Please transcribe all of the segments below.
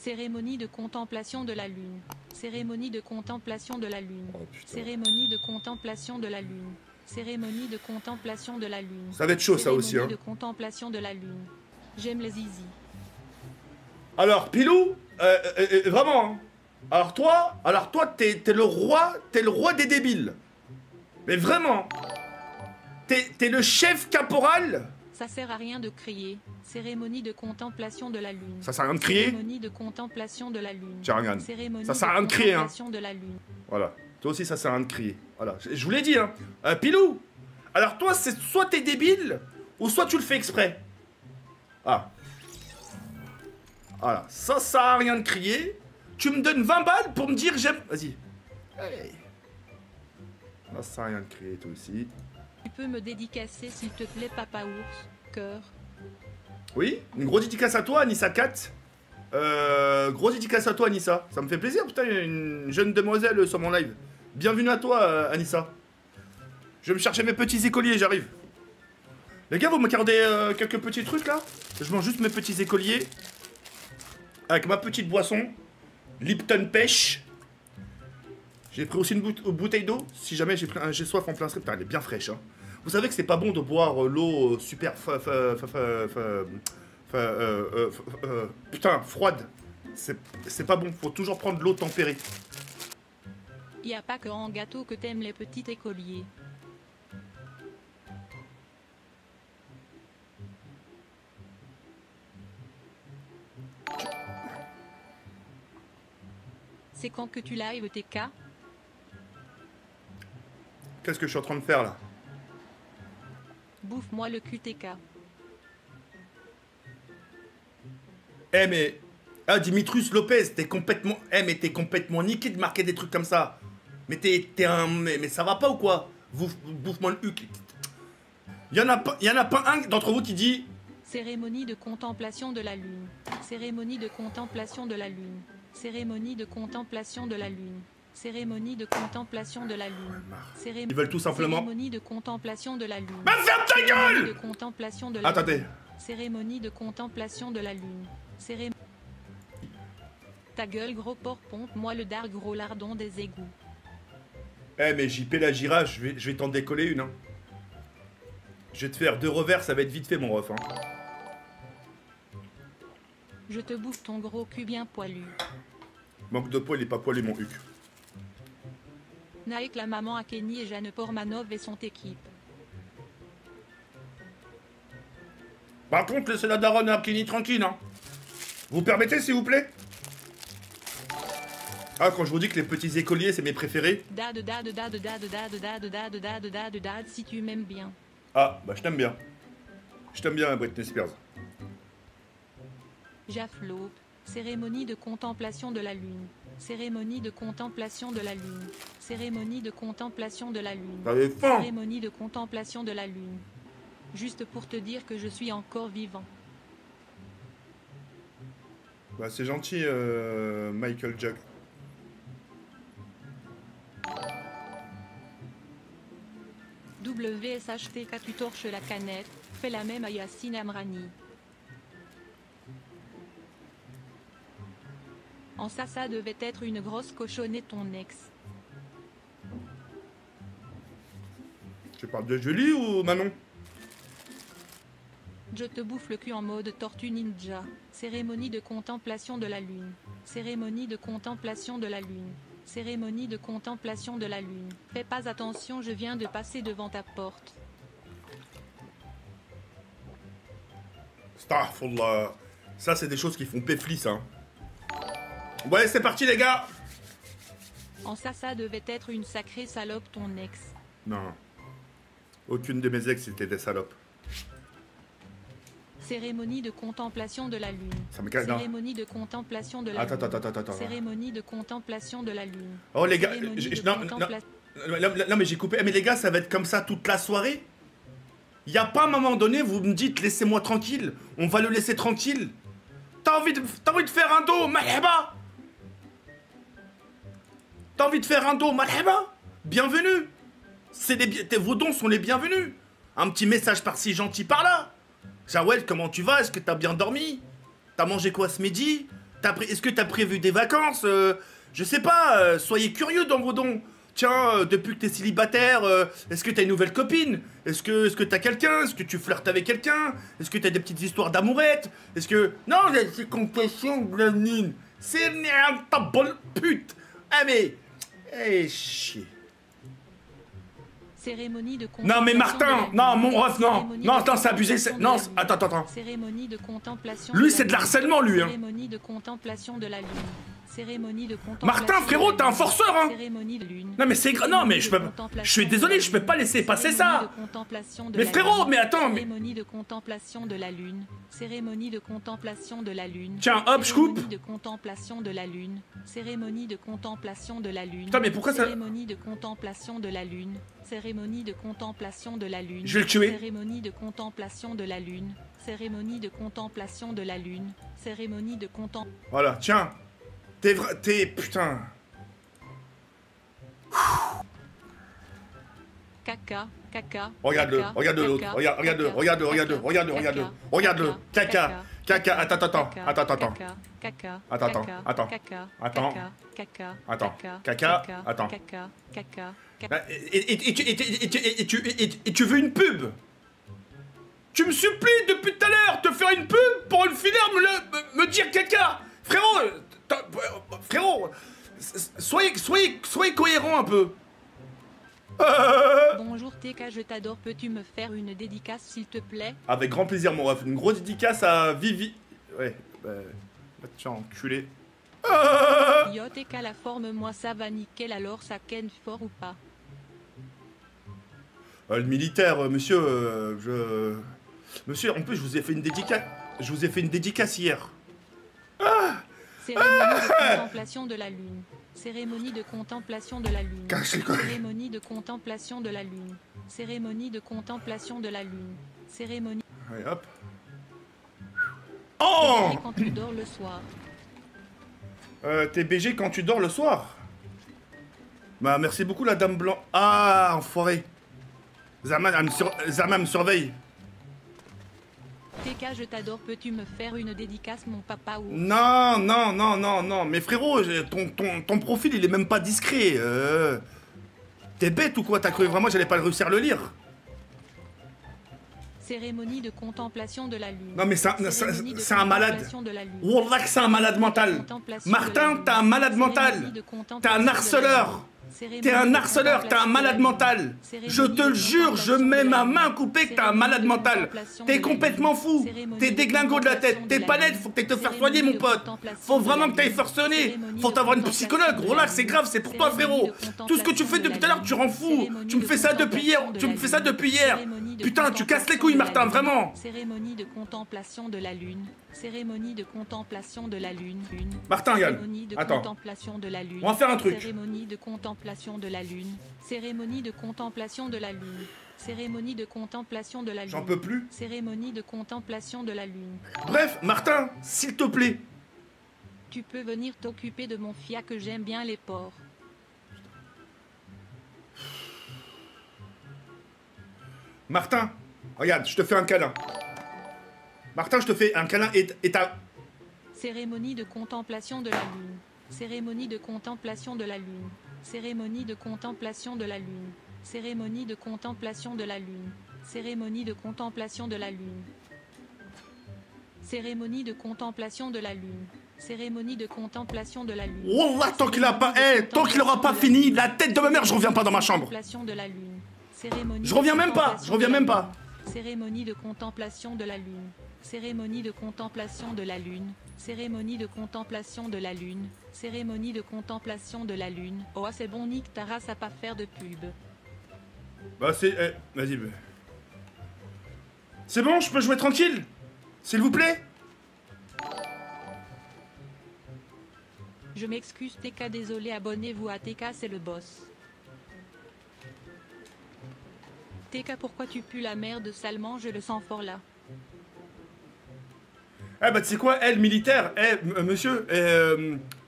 Cérémonie de contemplation de la lune. Cérémonie de contemplation de la lune. Oh, putain. Cérémonie de contemplation de la lune. Cérémonie de contemplation de la lune. Ça va être chaud, ça aussi, hein. Cérémonie de contemplation de la lune. J'aime les zizi. Alors, Pilou, vraiment, hein. Alors toi, t'es le roi des débiles. Mais vraiment, t'es le chef caporal. Ça sert à rien de crier. Cérémonie de contemplation de la lune. Ça sert à rien de crier. Cérémonie de contemplation de la lune. Tiens, regarde. Cérémonie Ça sert à rien de crier, hein. contemplation de la lune. Voilà. Toi aussi, ça sert à rien de crier. Voilà. Je vous l'ai dit, hein. Pilou, alors toi, c'est soit t'es débile, ou soit tu le fais exprès. Ah. Voilà. Ça sert à rien de crier. Tu me donnes 20 balles pour me dire j'aime... Vas-y. Hey. Ça sert à rien de crier, toi aussi. Tu peux me dédicacer s'il te plaît, papa ours. Cœur. Oui, une grosse dédicace à toi, Anissa 4. Grosse dédicace à toi, Anissa. Ça me fait plaisir, putain, il y a une jeune demoiselle sur mon live. Bienvenue à toi, Anissa. Je vais me chercher mes petits écoliers, j'arrive. Les gars, vous me gardez quelques petits trucs, là? Je mange juste mes petits écoliers. Avec ma petite boisson. Lipton Pêche. J'ai pris aussi une bouteille d'eau. Si jamais j'ai soif en plein stream. Putain, elle est bien fraîche, hein. Vous savez que c'est pas bon de boire l'eau super putain, froide. C'est pas bon, faut toujours prendre de l'eau tempérée. Y a pas que en gâteau que t'aimes les petits écoliers. C'est quand que tu live tes cas? Qu'est-ce que je suis en train de faire là? Bouffe-moi le QTK. Eh mais... Ah, Dimitrius Lopez, t'es complètement... Eh mais t'es complètement niqué de marquer des trucs comme ça. Mais t'es un... Mais ça va pas ou quoi? Bouffe-moi le huc. Y'en a pas un d'entre vous qui dit... Cérémonie de contemplation de la lune. Cérémonie de contemplation de la lune. Cérémonie de contemplation de la lune. Cérémonie de contemplation de la lune. Ils veulent tout simplement... Cérémonie de contemplation de la lune. Bah ferme ta gueule! De contemplation de la Attendez. lune. Cérémonie de contemplation de la lune. Ta gueule gros porc, pompe-moi le dard gros lardon des égouts. Eh mais JP la Gira, je vais t'en décoller une, hein. Je vais te faire 2 revers, ça va être vite fait mon ref, hein. Je te bouffe ton gros cul bien poilu. Manque de poil, il est pas poilé mon huc. Naïk la maman à Kenny et Jeanne Pormanov et son équipe. Par contre, laissez la daronne à Kenny tranquille, hein. Vous permettez, s'il vous plaît? Ah, quand je vous dis que les petits écoliers, c'est mes préférés. Dad, si tu m'aimes bien. Ah, bah je t'aime bien. Je t'aime bien, Britney Spears. Jaflope, cérémonie de contemplation de la lune. Cérémonie de contemplation de la lune. Cérémonie de contemplation de la lune. T'avais faim? Cérémonie de contemplation de la lune. Juste pour te dire que je suis encore vivant. Bah c'est gentil, Michael Jack. WSHTK, tu torches la canette. Fais la même à Yassine Amrani. En ça devait être une grosse cochonnée ton ex. Tu parles de Julie ou Manon? Je te bouffe le cul en mode tortue ninja. Cérémonie de contemplation de la lune. Cérémonie de contemplation de la lune. Cérémonie de contemplation de la lune. Fais pas attention, je viens de passer devant ta porte. Astaghfirullah. Ça, c'est des choses qui font péflis, hein. Ouais, c'est parti, les gars. En ça devait être une sacrée salope ton ex. Non. Aucune de mes ex était des salopes. Cérémonie de contemplation de la lune. Ça me casse. Cérémonie de contemplation de la lune. Attends. Cérémonie de contemplation de la lune. Oh, les gars. Non, mais j'ai coupé. Mais les gars, ça va être comme ça toute la soirée. Y a pas un moment donné, vous me dites, laissez-moi tranquille. On va le laisser tranquille. T'as envie de faire un dos, malhaba. T'as envie de faire un dos, malhaba. Bienvenue. Vos dons sont les bienvenus. Un petit message par-ci, gentil par-là. Jawel, comment tu vas? Est-ce que t'as bien dormi? T'as mangé quoi ce midi? Est-ce que t'as prévu des vacances? Je sais pas, soyez curieux dans vos dons. Tiens, depuis que t'es célibataire, est-ce que t'as une nouvelle copine? Est-ce que t'as quelqu'un? Est-ce que tu flirtes avec quelqu'un? Est-ce que t'as des petites histoires d'amourettes? Est-ce que... Non, c'est confession de la mine. C'est merde, ta bonne pute. Ah mais... Eh, chier. Cérémonie de Non mais Martin, non mon ref, non, attends, c'est abusé, non, attends. Cérémonie de contemplation. Lui c'est de l'harcèlement lui, hein. Cérémonie de contemplation de la lune. Cérémonie de contemplation. Martin frérot, t'es un forceur, hein. Cérémonie de lune. Non mais c'est non mais je suis désolé, je peux pas laisser passer ça. Mais frérot, mais attends, mais... Cérémonie de contemplation de la lune. Cérémonie de contemplation de la lune. Tiens, hop, je coupe. Cérémonie de contemplation de la lune. Cérémonie de contemplation de la lune. Putain mais pourquoi ça... Cérémonie de contemplation de la lune. Cérémonie de contemplation de la lune. Je vais le tuer. Cérémonie de contemplation de la lune. Cérémonie de contemplation de la lune. Cérémonie de contemplation. Voilà, tiens. T'es... Putain. Caca, caca. Regarde-le, regarde-le l'autre. Regarde-le. Caca. Caca, attends. Caca. Attends. Et tu veux une pub? Tu me supplies depuis tout à l'heure de faire une pub pour une finir me dire caca. Frérot, soyez cohérent un peu. Bonjour TK, je t'adore, peux-tu me faire une dédicace s'il te plaît? Avec grand plaisir mon ref, une grosse dédicace à Vivi. Ouais, tiens, enculé. Yo TK, la forme, moi ça va nickel, alors ça ken fort ou pas? Le militaire, monsieur, Monsieur, en plus, je vous ai fait une dédicace hier. Cérémonie de contemplation de la lune. Cérémonie de contemplation de la lune. Cérémonie de contemplation de la lune. Cérémonie de contemplation de la lune. Cérémonie. Allez, hop. Oh! Quand tu dors le soir. T'es BG quand tu dors le soir? Bah, merci beaucoup, la dame blanche. Ah, enfoiré. Zama me surveille. TK, je t'adore, peux-tu me faire une dédicace, mon papa ou... Non. Mais frérot, ton profil, il est même pas discret. T'es bête ou quoi? T'as cru vraiment que j'allais pas réussir à le lire? Cérémonie de contemplation de la lune. Non mais c'est un malade. Wallah que c'est un malade mental. Martin, t'es un malade mental. T'es un harceleur. T'es un harceleur, t'es un malade mental. Je te le jure, je mets ma main coupée que t'es un malade mental. T'es complètement fou. T'es déglingo de la tête. T'es pas net, faut que t'ailles te faire soigner, mon pote. Faut vraiment que t'ailles forcener. Faut t'avoir une psychologue. Relax, c'est grave, c'est pour toi, frérot. Tout ce que tu fais depuis tout à l'heure, tu rends fou. Tu me fais ça depuis hier. Putain, tu casses les couilles, Martin, vraiment. Cérémonie de contemplation de la lune. Cérémonie de contemplation de la lune. Martin, Yann, attends. On va faire un truc. Cérémonie de contemplation de la lune. Cérémonie de contemplation de la lune. Cérémonie de contemplation de la lune. J'en peux plus. Cérémonie de contemplation de la lune. Bref, Martin, s'il te plaît. Tu peux venir t'occuper de mon fiat que j'aime bien les porcs. Martin, regarde, je te fais un câlin. Martin, je te fais un câlin et ta... Cérémonie de contemplation de la lune. Cérémonie de contemplation de la lune. Cérémonie de contemplation de la lune. Cérémonie de contemplation de la lune. Cérémonie de contemplation de la lune. Cérémonie de contemplation de la lune. Cérémonie de contemplation de la lune. Wallah, tant qu'il aura pas fini, la tête de ma mère, je reviens pas dans ma chambre. Je reviens même pas. Cérémonie de contemplation de la lune. Cérémonie de contemplation de la lune. Cérémonie de contemplation de la lune. Cérémonie de contemplation de la lune. Oh, c'est bon, nique ta race à pas faire de pub. Bah c'est... vas-y. C'est bon, je peux jouer tranquille? S'il vous plaît? Je m'excuse TK, désolé, abonnez-vous à TK, c'est le boss. TK, pourquoi tu pues la merde salement, je le sens fort là. Eh bah tu sais quoi, militaire, monsieur,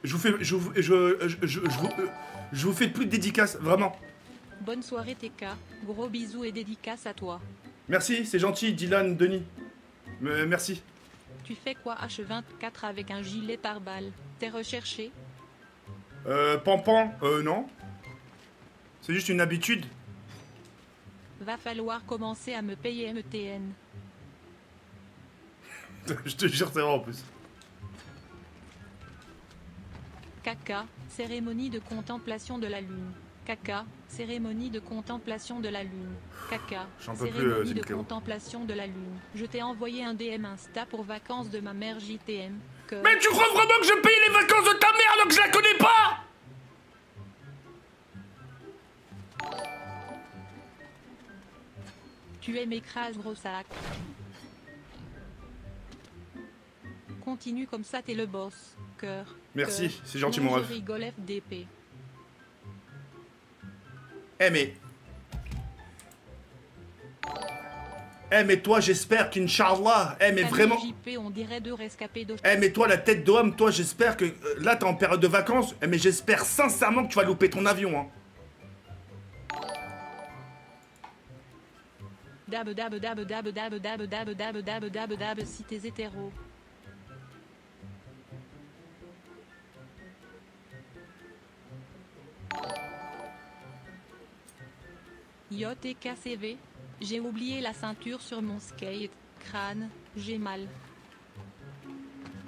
je vous fais plus de dédicaces, vraiment. Bonne soirée TK, gros bisous et dédicaces à toi. Merci, c'est gentil, Dylan, Denis. Merci. Tu fais quoi H24 avec un gilet pare-balles? T'es recherché? Pampan, non. C'est juste une habitude. Va falloir commencer à me payer MTN. Je te jure, c'est vrai en plus. Caca, cérémonie de contemplation de la lune. Caca, cérémonie de contemplation de la lune. Caca, J'en peux plus, cérémonie de Cynthia. contemplation de la lune. Je t'ai envoyé un DM Insta pour vacances de ma mère JTM. Que... Mais tu crois vraiment que je paye les vacances de ta mère alors que je la connais pas? Tu aimes écrase gros sac. Continue comme ça, t'es le boss. Cœur. Merci, cœur. c'est gentil, Non, mon je ref. rigole FDP. Mais toi, j'espère qu'Inch'Allah, mais Salut, vraiment. JP, on dirait deux rescapés d'eau. Mais toi, la tête d'homme, toi, j'espère que. Là, t'es en période de vacances, mais j'espère sincèrement que tu vas louper ton avion, hein. Dab dab dab dab dab dab dab dab dab dab dab si t'es hétéro. Yacht et KCV. J'ai oublié la ceinture sur mon skate. Crâne, j'ai mal.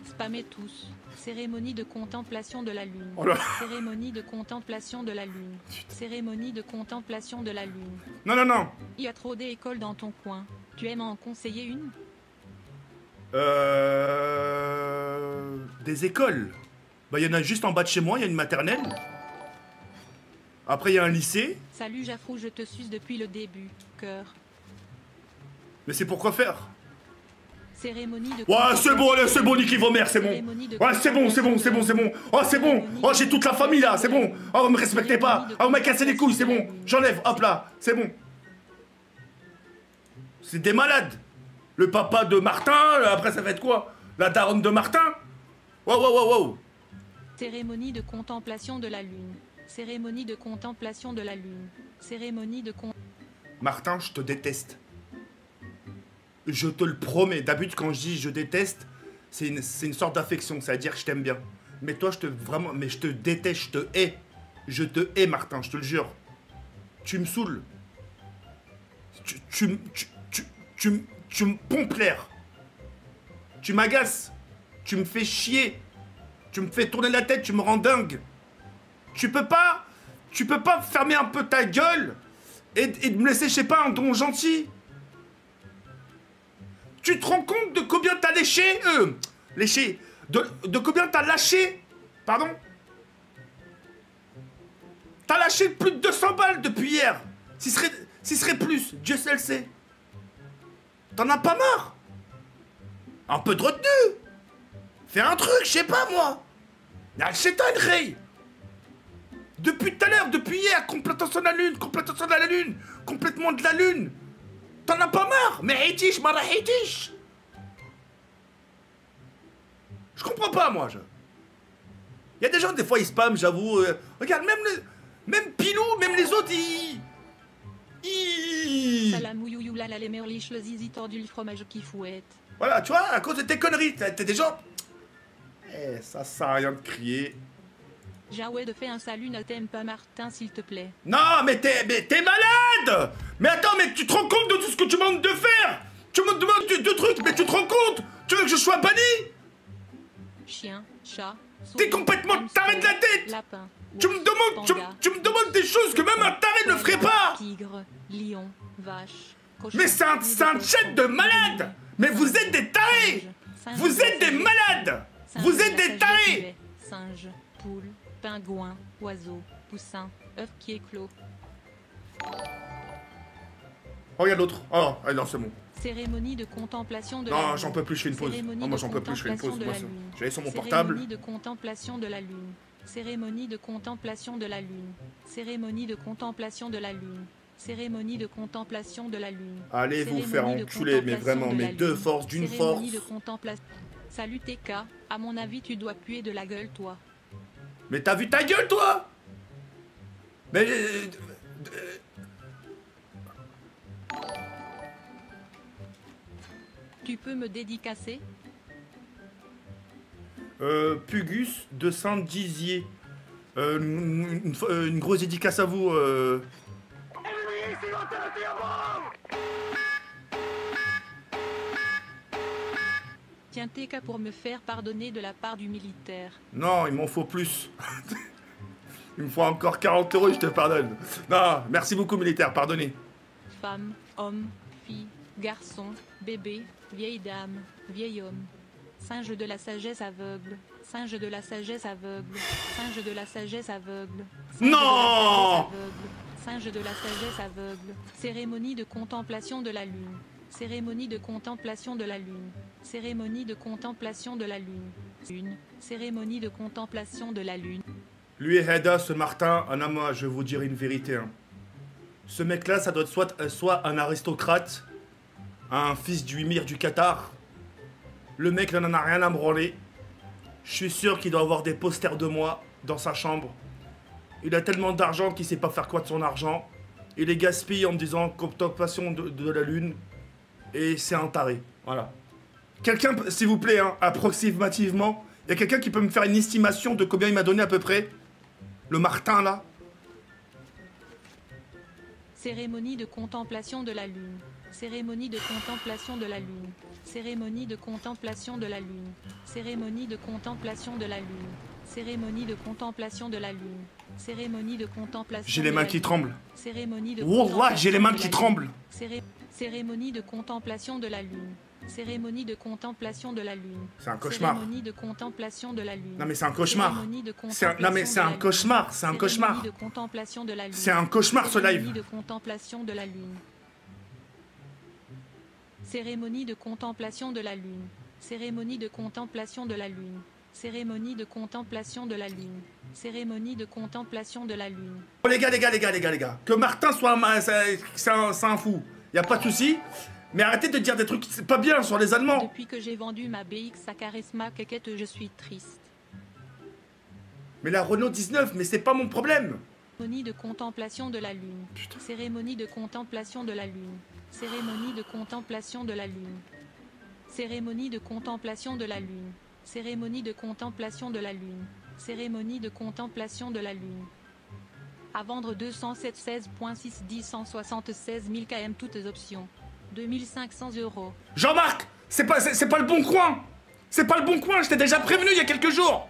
Spammez tous. Cérémonie de contemplation de la lune. Oh là. Cérémonie de contemplation de la lune. Cérémonie de contemplation de la lune. Non, non, non. Il y a trop d'écoles dans ton coin. Tu aimes en conseiller une? Des écoles. Bah, il y en a juste en bas de chez moi, il y a une maternelle. Après, il y a un lycée. Salut Jafrou, je te suce depuis le début. Cœur. Mais c'est pour quoi faire? Cérémonie de... Ouais, c'est bon, allez, c'est bon, niquez vos mères, c'est bon. Ouais, c'est bon, c'est bon, c'est bon, c'est bon. Oh, c'est bon. Oh, j'ai toute la famille là, c'est bon. Oh, vous me respectez pas. Oh, vous m'avez cassé les couilles, c'est bon. J'enlève, hop là, c'est bon. C'est des malades. Le papa de Martin, après ça va être quoi? La daronne de Martin? Wow, wow, wow, wow. Cérémonie de contemplation de la lune. Cérémonie de contemplation de la lune. Cérémonie de con... Martin, je te déteste. Je te le promets. D'habitude, quand je dis je déteste, c'est une sorte d'affection. Ça veut dire que je t'aime bien. Mais toi, je te déteste, je te hais. Je te hais, Martin, je te le jure. Tu me saoules. Tu me pompes l'air. Tu m'agaces. Tu me fais chier. Tu me fais tourner la tête, tu me rends dingue. Tu peux pas fermer un peu ta gueule et de me laisser, je sais pas, un don gentil. Tu te rends compte de combien t'as léché de combien t'as lâché? Pardon? T'as lâché plus de 200 balles depuis hier. Si serait plus, Dieu seul sait. T'en as pas marre? Un peu de retenue. Fais un truc, je sais pas moi. Y'a le chétan, Ray. Depuis tout à l'heure, depuis hier, complètement de la lune, complètement de la lune. T'en as pas marre? Mais Haïtish, Mara Haïtish. Je comprends pas, moi. Il y a des gens, des fois, ils spamment, j'avoue. Regarde, même Pilou, même les autres, Salamouyouyou la les merliches, le zizi tordu, le fromage qui fouette. Voilà, tu vois, à cause de tes conneries, t'es des gens... ça sert à rien de crier. Jawed fait un salut, ne t'aime pas Martin, s'il te plaît. Non, mais t'es malade. Mais attends, mais tu te rends compte de tout ce que tu m'as de faire? Tu me demandes deux trucs, mais tu te rends compte? Tu veux que je sois banni? Chien, chat... T'es complètement taré de la tête. Lapin, tu me demandes des choses que même un taré ne ferait pas. Tigre, lion, vache, cochon... Mais c'est un chat de malade. Mais vous êtes des tarés. Vous êtes des malades. Vous êtes des tarés. Singe, poule, pingouin, oiseau, poussin, œuf qui éclot. Oh, regarde l'autre. Oh, non, c'est bon. Cérémonie de contemplation de la lune. Non, j'en peux plus, je fais une pause. Non, moi j'en peux plus, je fais une pause. Moi, j'allais sur mon portable. Cérémonie de contemplation de la lune. Cérémonie de contemplation de la lune. Cérémonie de contemplation de la lune. Cérémonie de contemplation de la lune. Allez vous faire enculer, mais vraiment, mais deux forces d'une force. Cérémonie de contemplation. Salut TK, à mon avis tu dois puer de la gueule toi. Mais t'as vu ta gueule toi? Mais... Tu peux me dédicacer? Pugus de Saint-Dizier. Une grosse dédicace à vous. Tiens TK pour me faire pardonner de la part du militaire. Non, il m'en faut plus. Il me faut encore 40 € et je te pardonne. Non, merci beaucoup militaire, pardonnez. Femme, homme, fille, garçon, bébé, vieille dame, vieil homme. Singe de la sagesse aveugle. Singe de la sagesse aveugle. Singe de la sagesse aveugle. Non! Singe de la sagesse aveugle. Cérémonie de contemplation de la lune. Cérémonie de contemplation de la lune. Cérémonie de contemplation de la lune. Une cérémonie de contemplation de la lune. Lui et Heda, ce Martin, Anama, je vais vous dire une vérité. Hein. Ce mec-là, ça doit être soit un aristocrate, un fils du émir du Qatar. Le mec, là, n'en a rien à me branler. Je suis sûr qu'il doit avoir des posters de moi dans sa chambre. Il a tellement d'argent qu'il sait pas faire quoi de son argent. Il les gaspille en me disant contemplation de la lune. Et c'est un taré. Voilà. Quelqu'un, s'il vous plaît, hein, approximativement, il y a quelqu'un qui peut me faire une estimation de combien il m'a donné à peu près? Le Martin, là? Cérémonie de contemplation de la lune. Cérémonie de contemplation de la lune. Cérémonie de contemplation de la lune. Cérémonie de contemplation de la lune. Cérémonie de contemplation de la lune. Cérémonie de contemplation. J'ai les mains qui tremblent. Cérémonie de Wallah, j'ai les mains qui tremblent. Cérémonie de contemplation de la lune. Cérémonie de contemplation de la lune. C'est un cauchemar. Cérémonie de contemplation de la lune. Non mais c'est un cauchemar. Non mais c'est un cauchemar, c'est un cauchemar. Cérémonie de contemplation de la lune. C'est un cauchemar ce live. Cérémonie de contemplation de la lune. Cérémonie de contemplation de la lune. Cérémonie de contemplation de la lune. Cérémonie de contemplation de la lune. Cérémonie de contemplation de la lune. Oh, les gars. Que Martin soit c'est un fou. Y a pas de souci. Mais arrêtez de dire des trucs c'est pas bien sur les Allemands. Depuis que j'ai vendu ma BX à Charisma Keket, je suis triste. Mais la Renault 19, mais c'est pas mon problème. Cérémonie de contemplation de la lune. Putain. Cérémonie de contemplation de la lune. Cérémonie de contemplation de la lune. Cérémonie de contemplation de la lune. Cérémonie de contemplation de la lune. Cérémonie de contemplation de la lune. À vendre 207,16.6 10 176 000 km toutes options. 2500 €. Jean-Marc, c'est pas le bon coin. C'est pas le bon coin, je t'ai déjà prévenu il y a quelques jours.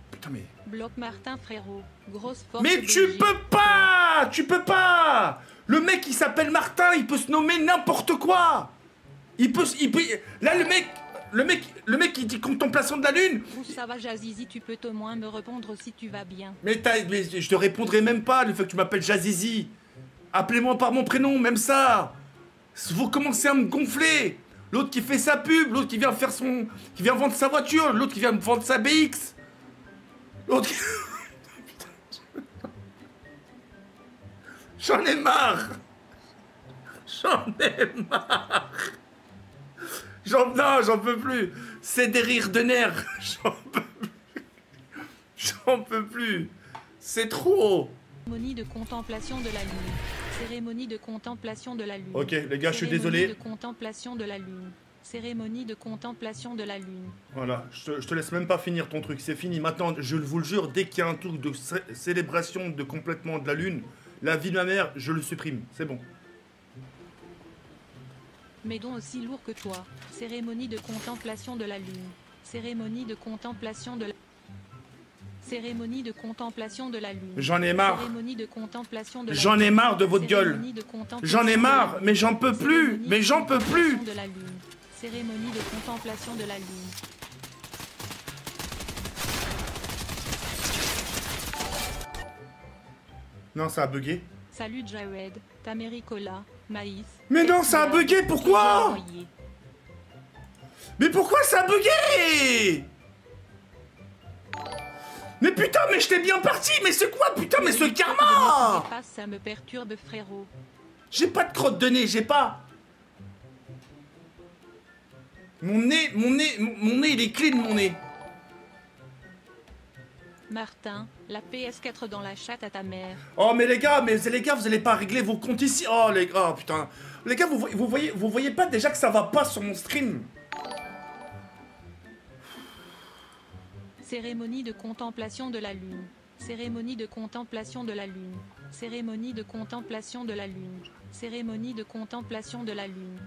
Putain mais... Bloc Martin frérot. Grosse force. Mais tu peux pas. Le mec il s'appelle Martin, il peut se nommer n'importe quoi. Il peut... Là le mec qui dit contemplation de la lune. Où ça va Jazizi, tu peux au moins me répondre si tu vas bien. Mais je te répondrai même pas le fait que tu m'appelles Jazizi. Appelez-moi par mon prénom, même ça. Vous commencez à me gonfler. L'autre qui fait sa pub, l'autre qui vient faire qui vient vendre sa voiture, l'autre qui vient me vendre sa BX. L'autre qui... J'en ai marre. Non, j'en peux plus. C'est des rires de nerfs. J'en peux plus. C'est trop. Cérémonie de contemplation de la lune. Cérémonie de contemplation de la lune. Ok, les gars, je suis désolé. Cérémonie de contemplation de la lune. Cérémonie de contemplation de la lune. Voilà, je te laisse même pas finir ton truc, c'est fini. Maintenant, je vous le jure, dès qu'il y a un truc de célébration de complètement de la lune, la vie de ma mère, je le supprime. C'est bon. Mais donc aussi lourd que toi. Cérémonie de contemplation de la lune. Cérémonie de contemplation de la... Cérémonie de contemplation de la lune. J'en ai marre. Cérémonie de contemplation de la J'en ai marre de votre gueule. Cérémonie de contemplation J'en ai de la marre, lune. mais j'en peux plus. Mais j'en peux plus. De la lune. Cérémonie de contemplation de la lune. Non, ça a bugué. Salut Jared, Tamericola, Maïs. Mais non, ça a bugué, pourquoi? Mais pourquoi ça a bugué? Mais putain, mais j'étais bien parti. Mais c'est quoi, putain, mais ce karma? Ça me perturbe, frérot. J'ai pas de crotte de nez, j'ai pas. Mon nez, il est clean, mon nez. Martin, la PS4 dans la chatte à ta mère. Oh mais les gars, vous allez pas régler vos comptes ici. Oh les gars, oh, putain. Les gars, vous voyez pas déjà que ça va pas sur mon stream? Cérémonie de contemplation de la lune. Cérémonie de contemplation de la lune. Cérémonie de contemplation de la lune. Cérémonie de contemplation de la lune.